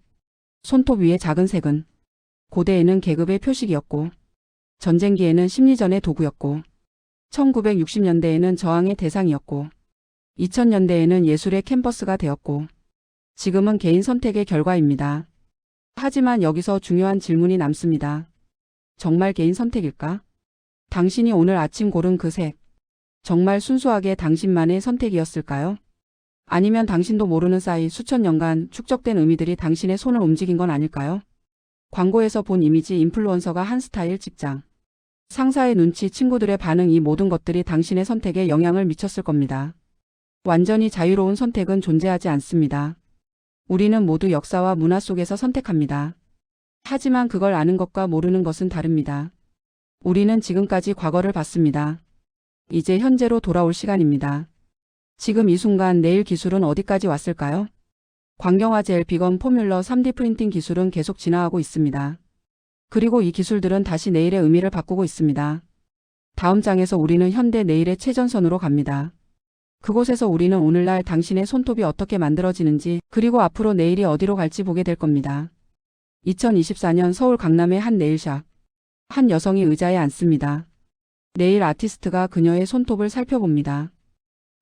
손톱 위의 작은 색은 고대에는 계급의 표식이었고, 전쟁기에는 심리전의 도구였고, 1960년대에는 저항의 대상이었고, 2000년대에는 예술의 캔버스가 되었고, 지금은 개인 선택의 결과입니다. 하지만 여기서 중요한 질문이 남습니다. 정말 개인 선택일까? 당신이 오늘 아침 고른 그 색, 정말 순수하게 당신만의 선택이었을까요? 아니면 당신도 모르는 사이 수천 년간 축적된 의미들이 당신의 손을 움직인 건 아닐까요? 광고에서 본 이미지, 인플루언서가 한 스타일, 직장, 상사의 눈치, 친구들의 반응, 이 모든 것들이 당신의 선택에 영향을 미쳤을 겁니다. 완전히 자유로운 선택은 존재하지 않습니다. 우리는 모두 역사와 문화 속에서 선택합니다. 하지만 그걸 아는 것과 모르는 것은 다릅니다. 우리는 지금까지 과거를 봤습니다. 이제 현재로 돌아올 시간입니다. 지금 이 순간 내일 기술은 어디까지 왔을까요? 광경화 젤, 비건 포뮬러, 3D 프린팅 기술은 계속 진화하고 있습니다. 그리고 이 기술들은 다시 내일의 의미를 바꾸고 있습니다. 다음 장에서 우리는 현대 내일의 최전선으로 갑니다. 그곳에서 우리는 오늘날 당신의 손톱이 어떻게 만들어지는지, 그리고 앞으로 내일이 어디로 갈지 보게 될 겁니다. 2024년 서울 강남의 한 네일샵. 한 여성이 의자에 앉습니다. 네일 아티스트가 그녀의 손톱을 살펴봅니다.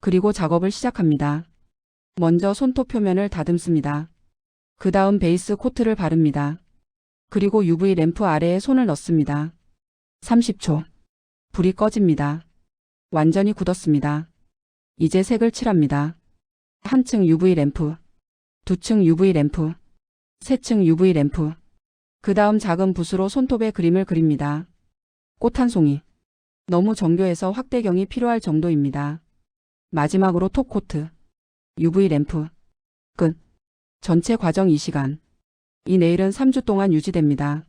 그리고 작업을 시작합니다. 먼저 손톱 표면을 다듬습니다. 그 다음 베이스 코트를 바릅니다. 그리고 UV 램프 아래에 손을 넣습니다. 30초. 불이 꺼집니다. 완전히 굳었습니다. 이제 색을 칠합니다. 한 층 UV 램프, 두 층 UV 램프, 세 층 UV 램프. 그 다음 작은 붓으로 손톱에 그림을 그립니다. 꽃 한 송이. 너무 정교해서 확대경이 필요할 정도입니다. 마지막으로 톱 코트, UV 램프. 끝. 전체 과정 2시간. 이 네일은 3주 동안 유지됩니다.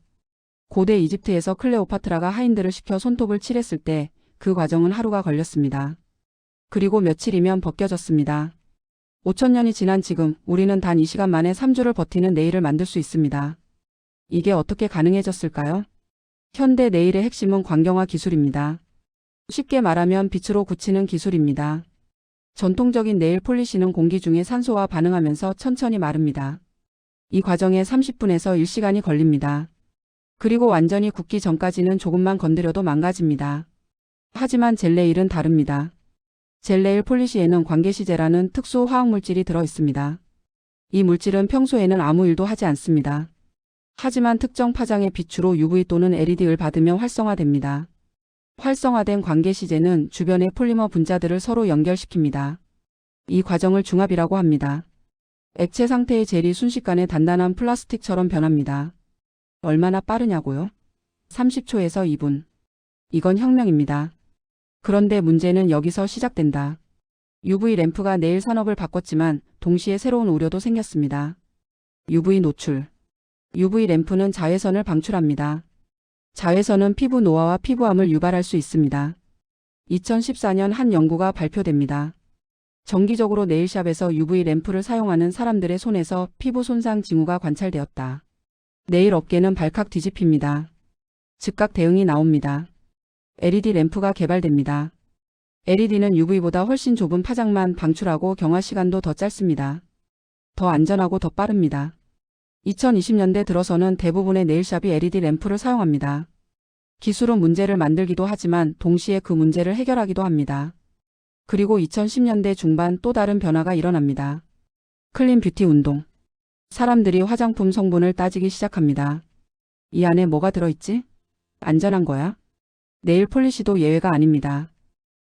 고대 이집트에서 클레오파트라가 하인들을 시켜 손톱을 칠했을 때 그 과정은 하루가 걸렸습니다. 그리고 며칠이면 벗겨졌습니다. 5,000년이 지난 지금 우리는 단 2시간 만에 3주를 버티는 네일을 만들 수 있습니다. 이게 어떻게 가능해졌을까요? 현대 네일의 핵심은 광경화 기술입니다. 쉽게 말하면 빛으로 굳히는 기술입니다. 전통적인 네일 폴리시는 공기 중에 산소와 반응하면서 천천히 마릅니다. 이 과정에 30분에서 1시간이 걸립니다. 그리고 완전히 굳기 전까지는 조금만 건드려도 망가집니다. 하지만 젤네일은 다릅니다. 젤네일 폴리시에는 광계시제라는 특수 화학물질이 들어 있습니다. 이 물질은 평소에는 아무 일도 하지 않습니다. 하지만 특정 파장의 빛으로 UV 또는 LED를 받으며 활성화됩니다. 활성화된 광계시제는 주변의 폴리머 분자들을 서로 연결시킵니다. 이 과정을 중합이라고 합니다. 액체 상태의 젤이 순식간에 단단한 플라스틱처럼 변합니다. 얼마나 빠르냐고요? 30초에서 2분. 이건 혁명입니다. 그런데 문제는 여기서 시작된다. UV 램프가 네일 산업을 바꿨지만 동시에 새로운 우려도 생겼습니다. UV 노출. UV 램프는 자외선을 방출합니다. 자외선은 피부 노화와 피부암을 유발할 수 있습니다. 2014년 한 연구가 발표됩니다. 정기적으로 네일샵에서 UV 램프를 사용하는 사람들의 손에서 피부 손상 징후가 관찰되었다. 네일 업계는 발칵 뒤집힙니다. 즉각 대응이 나옵니다. LED 램프가 개발됩니다. LED는 UV보다 훨씬 좁은 파장만 방출하고 경화 시간도 더 짧습니다. 더 안전하고 더 빠릅니다. 2020년대 들어서는 대부분의 네일샵이 LED 램프를 사용합니다. 기술은 문제를 만들기도 하지만 동시에 그 문제를 해결하기도 합니다. 그리고 2010년대 중반 또 다른 변화가 일어납니다. 클린 뷰티 운동. 사람들이 화장품 성분을 따지기 시작합니다. 이 안에 뭐가 들어있지? 안전한 거야? 네일 폴리시도 예외가 아닙니다.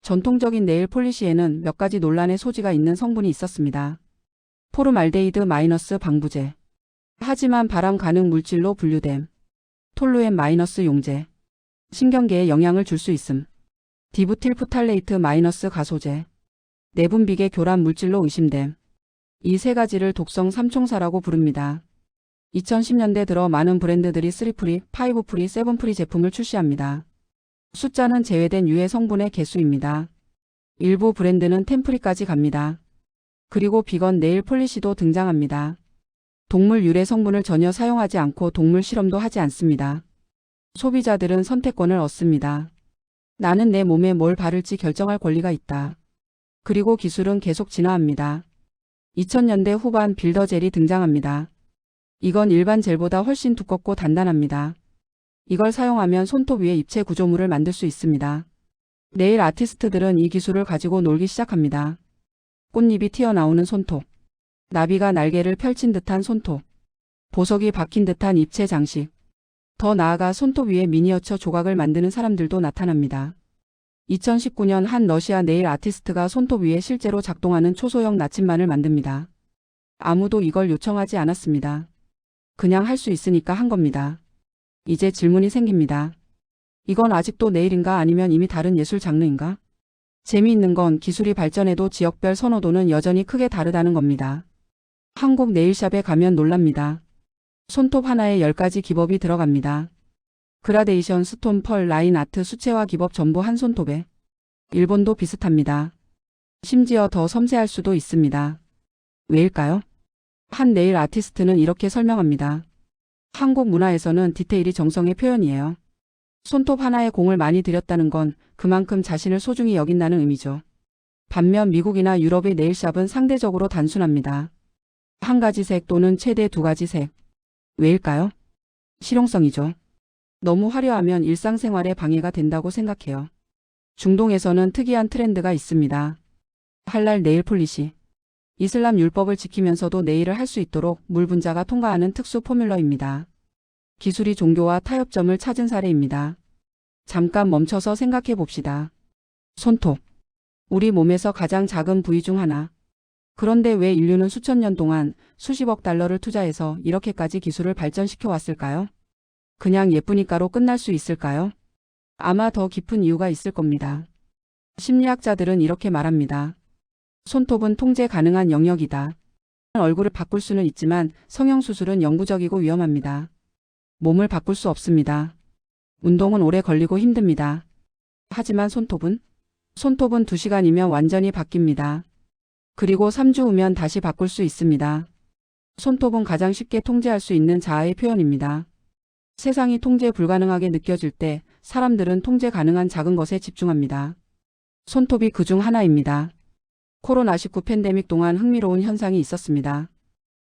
전통적인 네일 폴리시에는 몇 가지 논란의 소지가 있는 성분이 있었습니다. 포름알데히드 마이너스 방부제. 하지만 발암 가능 물질로 분류됨. 톨루엔 마이너스 용제. 신경계에 영향을 줄 수 있음. 디부틸프탈레이트 마이너스 가소제. 내분비계 교란 물질로 의심됨. 이 세 가지를 독성 삼총사라고 부릅니다. 2010년대 들어 많은 브랜드들이 3프리, 5프리, 7프리 제품을 출시합니다. 숫자는 제외된 유해 성분의 개수입니다. 일부 브랜드는 10프리까지 갑니다. 그리고 비건 네일 폴리시도 등장합니다. 동물 유래 성분을 전혀 사용하지 않고 동물 실험도 하지 않습니다. 소비자들은 선택권을 얻습니다. 나는 내 몸에 뭘 바를지 결정할 권리가 있다. 그리고 기술은 계속 진화합니다. 2000년대 후반 빌더 젤이 등장합니다. 이건 일반 젤보다 훨씬 두껍고 단단합니다. 이걸 사용하면 손톱 위에 입체 구조물을 만들 수 있습니다. 네일 아티스트들은 이 기술을 가지고 놀기 시작합니다. 꽃잎이 튀어나오는 손톱. 나비가 날개를 펼친 듯한 손톱. 보석이 박힌 듯한 입체 장식. 더 나아가 손톱 위에 미니어처 조각을 만드는 사람들도 나타납니다. 2019년 한 러시아 네일 아티스트가 손톱 위에 실제로 작동하는 초소형 나침반을 만듭니다. 아무도 이걸 요청하지 않았습니다. 그냥 할 수 있으니까 한 겁니다. 이제 질문이 생깁니다. 이건 아직도 네일인가 아니면 이미 다른 예술 장르인가? 재미있는 건 기술이 발전해도 지역별 선호도는 여전히 크게 다르다는 겁니다. 한국 네일샵에 가면 놀랍니다. 손톱 하나에 10가지 기법이 들어갑니다. 그라데이션, 스톤, 펄, 라인 아트, 수채화 기법 전부 한 손톱에. 일본도 비슷합니다. 심지어 더 섬세할 수도 있습니다. 왜일까요? 한 네일 아티스트는 이렇게 설명합니다. 한국 문화에서는 디테일이 정성의 표현이에요. 손톱 하나에 공을 많이 들였다는 건 그만큼 자신을 소중히 여긴다는 의미죠. 반면 미국이나 유럽의 네일샵은 상대적으로 단순합니다. 한 가지 색 또는 최대 2가지 색. 왜일까요? 실용성이죠. 너무 화려하면 일상생활에 방해가 된다고 생각해요. 중동에서는 특이한 트렌드가 있습니다. 할랄 네일 폴리시. 이슬람 율법을 지키면서도 네일을 할 수 있도록 물 분자가 통과하는 특수 포뮬러입니다. 기술이 종교와 타협점을 찾은 사례입니다. 잠깐 멈춰서 생각해 봅시다. 손톱. 우리 몸에서 가장 작은 부위 중 하나. 그런데 왜 인류는 수천 년 동안 수십억 달러를 투자해서 이렇게까지 기술을 발전시켜 왔을까요? 그냥 예쁘니까로 끝날 수 있을까요? 아마 더 깊은 이유가 있을 겁니다. 심리학자들은 이렇게 말합니다. 손톱은 통제 가능한 영역이다. 얼굴을 바꿀 수는 있지만 성형수술은 영구적이고 위험합니다. 몸을 바꿀 수 없습니다. 운동은 오래 걸리고 힘듭니다. 하지만 손톱은 2시간이면 완전히 바뀝니다. 그리고 3주 후면 다시 바꿀 수 있습니다. 손톱은 가장 쉽게 통제할 수 있는 자아의 표현입니다. 세상이 통제 불가능하게 느껴질 때 사람들은 통제 가능한 작은 것에 집중합니다. 손톱이 그 중 하나입니다. 코로나19 팬데믹 동안 흥미로운 현상이 있었습니다.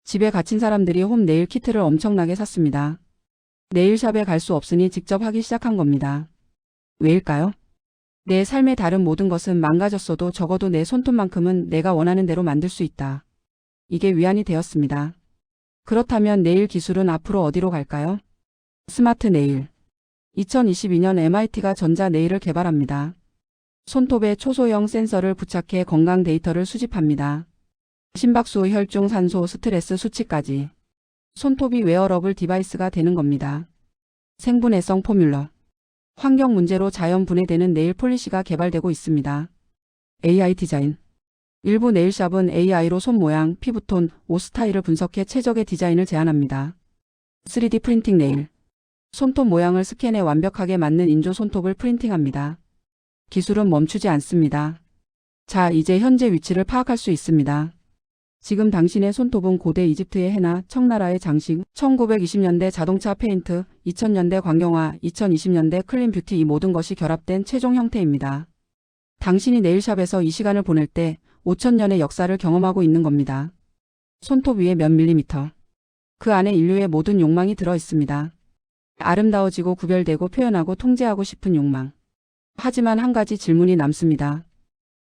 집에 갇힌 사람들이 홈 네일 키트를 엄청나게 샀습니다. 네일샵에 갈 수 없으니 직접 하기 시작한 겁니다. 왜일까요? 내 삶의 다른 모든 것은 망가졌어도 적어도 내 손톱만큼은 내가 원하는 대로 만들 수 있다. 이게 위안이 되었습니다. 그렇다면 네일 기술은 앞으로 어디로 갈까요? 스마트 네일. 2022년 MIT가 전자 네일을 개발합니다. 손톱에 초소형 센서를 부착해 건강 데이터를 수집합니다. 심박수, 혈중, 산소, 스트레스 수치까지. 손톱이 웨어러블 디바이스가 되는 겁니다. 생분해성 포뮬러. 환경 문제로 자연 분해되는 네일 폴리시가 개발되고 있습니다. AI 디자인. 일부 네일샵은 AI로 손 모양, 피부톤, 옷 스타일을 분석해 최적의 디자인을 제안합니다. 3D 프린팅 네일. 손톱 모양을 스캔해 완벽하게 맞는 인조 손톱을 프린팅합니다. 기술은 멈추지 않습니다. 자, 이제 현재 위치를 파악할 수 있습니다. 지금 당신의 손톱은 고대 이집트의 해나 청나라의 장식, 1920년대 자동차 페인트, 2000년대 광경화, 2020년대 클린 뷰티 이 모든 것이 결합된 최종 형태입니다. 당신이 네일샵에서 이 시간을 보낼 때 5000년의 역사를 경험하고 있는 겁니다. 손톱 위에 몇 밀리미터. 그 안에 인류의 모든 욕망이 들어 있습니다. 아름다워지고 구별되고 표현하고 통제하고 싶은 욕망. 하지만 한 가지 질문이 남습니다.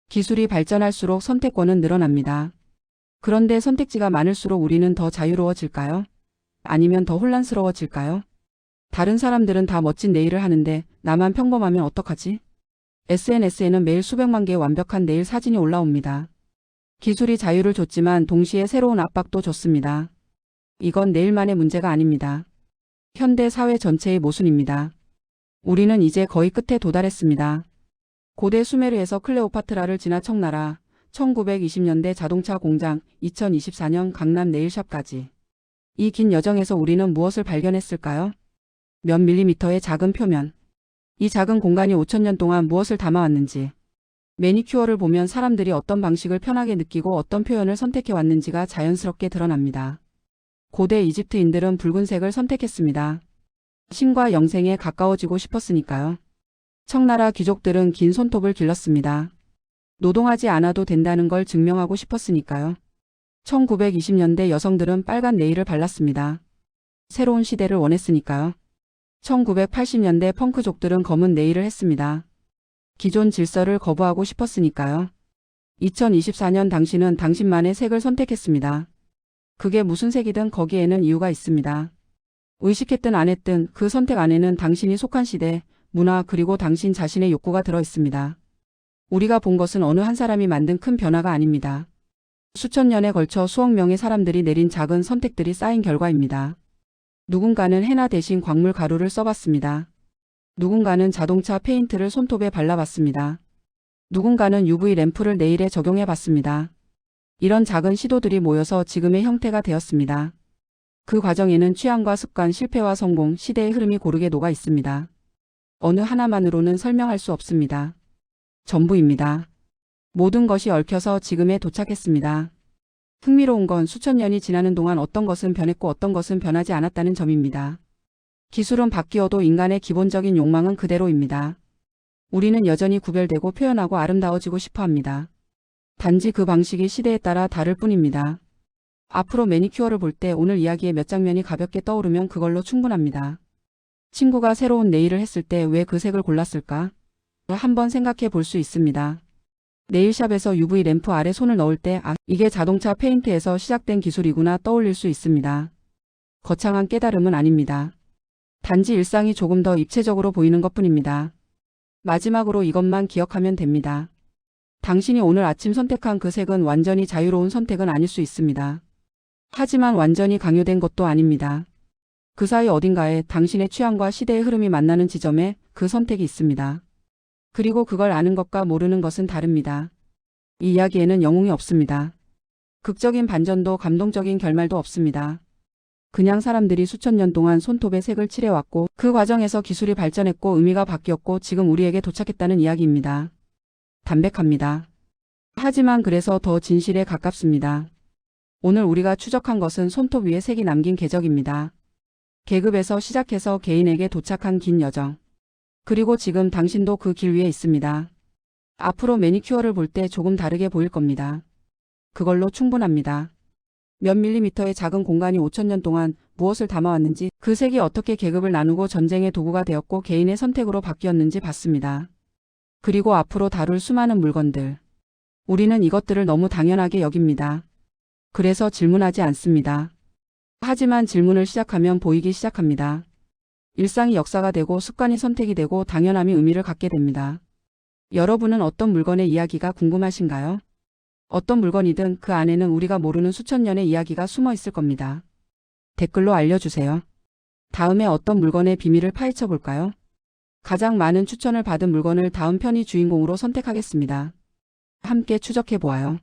기술이 발전할수록 선택권은 늘어납니다. 그런데 선택지가 많을수록 우리는 더 자유로워질까요? 아니면 더 혼란스러워질까요? 다른 사람들은 다 멋진 네일을 하는데 나만 평범하면 어떡하지? SNS에는 매일 수백만 개의 완벽한 네일 사진이 올라옵니다. 기술이 자유를 줬지만 동시에 새로운 압박도 줬습니다. 이건 네일만의 문제가 아닙니다. 현대 사회 전체의 모순입니다. 우리는 이제 거의 끝에 도달했습니다. 고대 수메르에서 클레오파트라를 지나 청나라, 1920년대 자동차 공장, 2024년 강남 네일샵까지. 이 긴 여정에서 우리는 무엇을 발견했을까요? 몇 밀리미터의 작은 표면. 이 작은 공간이 5000년 동안 무엇을 담아왔는지. 매니큐어를 보면 사람들이 어떤 방식을 편하게 느끼고 어떤 표현을 선택해 왔는지가 자연스럽게 드러납니다. 고대 이집트인들은 붉은색을 선택했습니다. 신과 영생에 가까워지고 싶었으니까요. 청나라 귀족들은 긴 손톱을 길렀습니다. 노동하지 않아도 된다는 걸 증명하고 싶었으니까요. 1920년대 여성들은 빨간 네일을 발랐습니다. 새로운 시대를 원했으니까요. 1980년대 펑크족들은 검은 네일을 했습니다. 기존 질서를 거부하고 싶었으니까요. 2024년 당신은 당신만의 색을 선택했습니다. 그게 무슨 색이든 거기에는 이유가 있습니다. 의식했든 안 했든 그 선택 안에는 당신이 속한 시대, 문화 그리고 당신 자신의 욕구가 들어 있습니다. 우리가 본 것은 어느 한 사람이 만든 큰 변화가 아닙니다. 수천 년에 걸쳐 수억 명의 사람들이 내린 작은 선택들이 쌓인 결과입니다. 누군가는 헤나 대신 광물 가루를 써봤습니다. 누군가는 자동차 페인트를 손톱에 발라봤습니다. 누군가는 UV 램프를 네일에 적용해봤습니다. 이런 작은 시도들이 모여서 지금의 형태가 되었습니다. 그 과정에는 취향과 습관, 실패와 성공, 시대의 흐름이 고르게 녹아 있습니다. 어느 하나만으로는 설명할 수 없습니다. 전부입니다. 모든 것이 얽혀서 지금에 도착했습니다. 흥미로운 건 수천 년이 지나는 동안 어떤 것은 변했고 어떤 것은 변하지 않았다는 점입니다. 기술은 바뀌어도 인간의 기본적인 욕망은 그대로입니다. 우리는 여전히 구별되고 표현하고 아름다워지고 싶어 합니다. 단지 그 방식이 시대에 따라 다를 뿐입니다. 앞으로 매니큐어를 볼 때 오늘 이야기의 몇 장면이 가볍게 떠오르면 그걸로 충분합니다. 친구가 새로운 네일을 했을 때 왜 그 색을 골랐을까? 한번 생각해 볼 수 있습니다. 네일샵에서 UV 램프 아래 손을 넣을 때 이게 자동차 페인트에서 시작된 기술이구나 떠올릴 수 있습니다. 거창한 깨달음은 아닙니다. 단지 일상이 조금 더 입체적으로 보이는 것뿐입니다. 마지막으로 이것만 기억하면 됩니다. 당신이 오늘 아침 선택한 그 색은 완전히 자유로운 선택은 아닐 수 있습니다. 하지만 완전히 강요된 것도 아닙니다. 그 사이 어딘가에 당신의 취향과 시대의 흐름이 만나는 지점에 그 선택이 있습니다. 그리고 그걸 아는 것과 모르는 것은 다릅니다. 이 이야기에는 영웅이 없습니다. 극적인 반전도 감동적인 결말도 없습니다. 그냥 사람들이 수천 년 동안 손톱에 색을 칠해왔고 그 과정에서 기술이 발전했고 의미가 바뀌었고 지금 우리에게 도착했다는 이야기입니다. 담백합니다. 하지만 그래서 더 진실에 가깝습니다. 오늘 우리가 추적한 것은 손톱 위에 색이 남긴 궤적입니다. 계급에서 시작해서 개인에게 도착한 긴 여정. 그리고 지금 당신도 그 길 위에 있습니다. 앞으로 매니큐어를 볼 때 조금 다르게 보일 겁니다. 그걸로 충분합니다. 몇 밀리미터의 작은 공간이 5,000년 동안 무엇을 담아왔는지, 그 색이 어떻게 계급을 나누고 전쟁의 도구가 되었고 개인의 선택으로 바뀌었는지 봤습니다. 그리고 앞으로 다룰 수많은 물건들. 우리는 이것들을 너무 당연하게 여깁니다. 그래서 질문하지 않습니다. 하지만 질문을 시작하면 보이기 시작합니다. 일상이 역사가 되고 습관이 선택이 되고 당연함이 의미를 갖게 됩니다. 여러분은 어떤 물건의 이야기가 궁금하신가요? 어떤 물건이든 그 안에는 우리가 모르는 수천 년의 이야기가 숨어 있을 겁니다. 댓글로 알려주세요. 다음에 어떤 물건의 비밀을 파헤쳐 볼까요? 가장 많은 추천을 받은 물건을 다음 편의 주인공으로 선택하겠습니다. 함께 추적해 보아요.